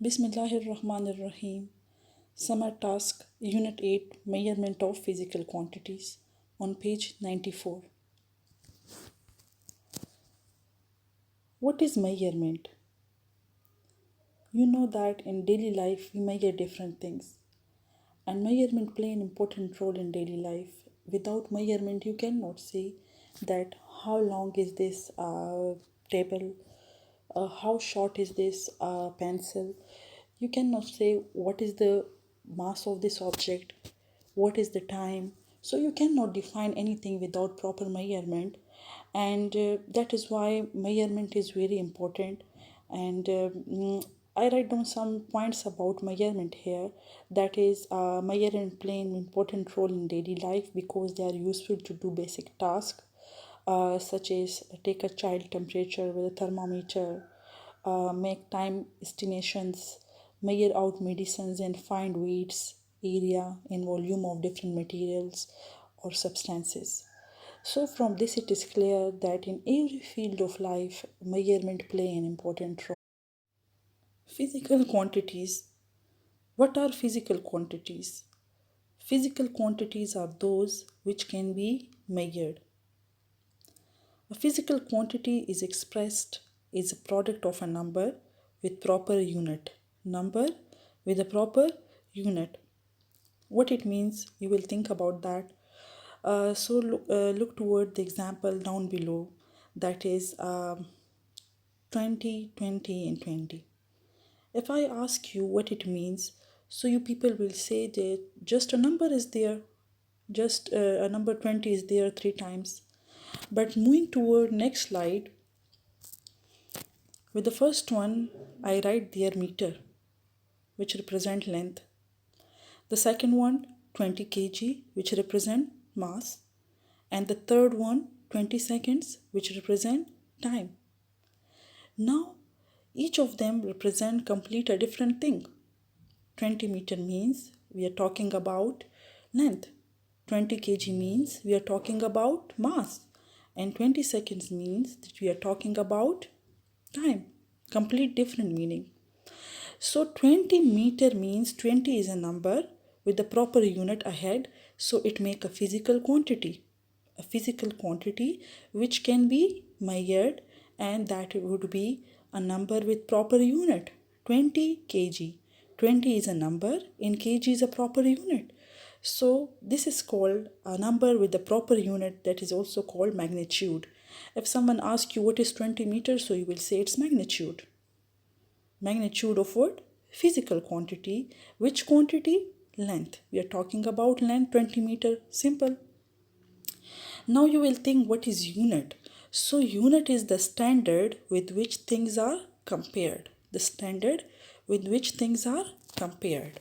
Bismillahirrahmanirrahim. Summer task, Unit 8, Measurement of Physical Quantities, on page 94. What is measurement? You know that in daily life we measure different things, and measurement play an important role in daily life. Without measurement, you cannot say that how long is this table, how short is this pencil. You cannot say what is the mass of this object, what is the time. So you cannot define anything without proper measurement, and that is why measurement is very important. And I write down some points about measurement here. That is, measurement play an important role in daily life because they are useful to do basic tasks, such as take a child temperature with a thermometer, make time estimations, measure out medicines and find weights, area and volume of different materials or substances. So from this it is clear that in every field of life measurement play an important role. Physical quantities. What are physical quantities? Physical quantities are those which can be measured. A physical quantity is expressed as a product of a number with proper unit. Number with a proper unit. What it means, you will think about that. Look toward the example down below, that is 20, 20, and 20. If I ask you what it means, so you people will say that just a number is there, just a number 20 is there three times. But moving toward next slide, with the first one, I write their meter, which represent length. The second one, 20 kg, which represent mass. And the third one, 20 seconds, which represent time. Now, each of them represent complete a different thing. 20 meter means we are talking about length. 20 kg means we are talking about mass. And 20 seconds means that we are talking about time. Complete different meaning. So 20 meter means 20 is a number with the proper unit ahead, so it make a physical quantity. A physical quantity which can be measured, and that would be a number with proper unit. 20 kg. 20 is a number, in kg is a proper unit. So this is called a number with the proper unit, that is also called magnitude. If someone asks you what is 20 meters, so you will say it's magnitude. Magnitude of what? Physical quantity. Which quantity? Length. We are talking about length, 20 meter. Simple. Now you will think, what is unit? So unit is the standard with which things are compared. The standard with which things are compared.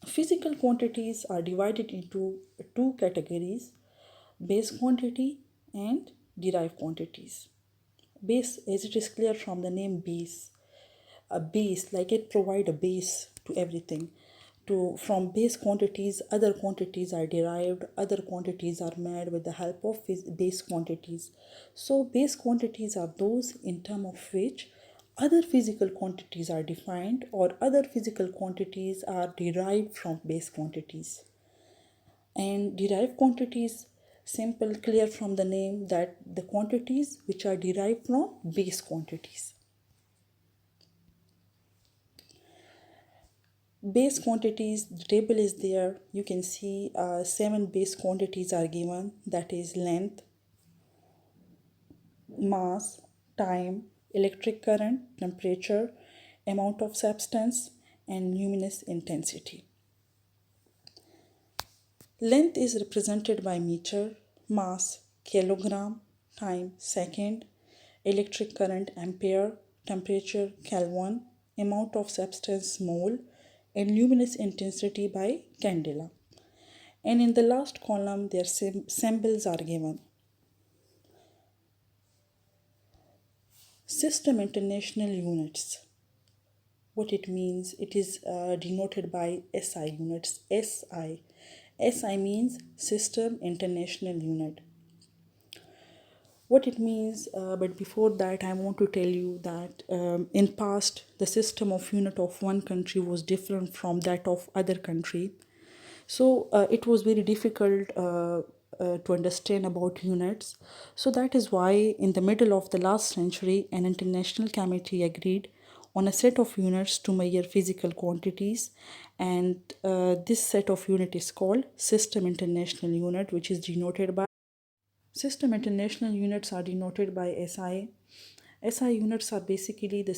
Physical quantities are divided into two categories: base quantity and derived quantities. Base, as it is clear from the name base, a base, like it provide a base to everything. From base quantities, other quantities are derived, other quantities are made with the help of base quantities. So base quantities are those in terms of which other physical quantities are defined, or other physical quantities are derived from base quantities. And derived quantities, simple, clear from the name, that the quantities which are derived from base quantities. Base quantities, the table is there. You can see 7 base quantities are given, that is length, mass, time, electric current, temperature, amount of substance, and luminous intensity. Length is represented by meter, mass, kilogram, time, second, electric current, ampere, temperature, Kelvin, amount of substance, mole, and luminous intensity by candela. And in the last column, their symbols are given. System International Units. What it means, it is denoted by SI units. SI means System International Unit. what it means. But before that, I want to tell you that in past the system of unit of one country was different from that of other country. So it was very difficult to understand about units. So that is why in the middle of the last century an international committee agreed on a set of units to measure physical quantities, and this set of unit is called system international unit, which is denoted by system international units are denoted by SI. SI units are basically the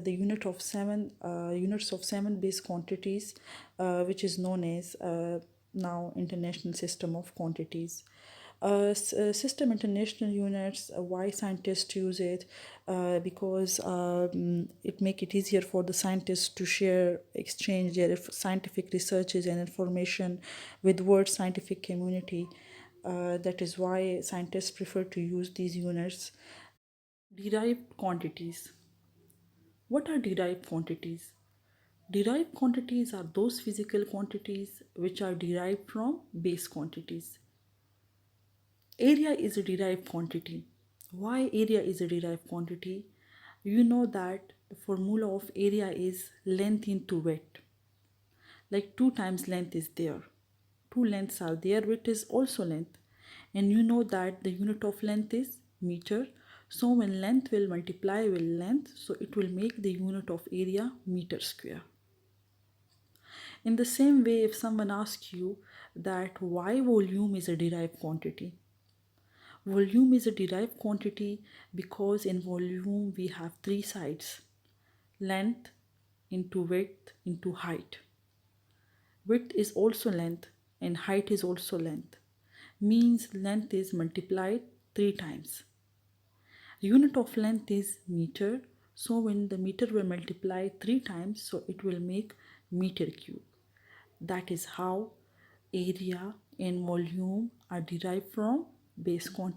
the unit of seven units of seven base quantities, which is known as now International System of Quantities. System international units, why scientists use it? Because it make it easier for the scientists to share, exchange their scientific researches and information with world scientific community. That is why scientists prefer to use these units. Derived quantities. What are derived quantities? Derived quantities are those physical quantities which are derived from base quantities. Area is a derived quantity. Why area is a derived quantity? You know that the formula of area is length into width. Like 2 times length is there. Two lengths are there, width is also length. And you know that the unit of length is meter. So when length will multiply with length, so it will make the unit of area meter square. In the same way, if someone asks you that why volume is a derived quantity, volume is a derived quantity because in volume we have three sides: length into width into height. Width is also length and height is also length. Means length is multiplied three times. Unit of length is meter. So when the meter will multiply three times, so it will make meter cube. That is how area and volume are derived from base quantity.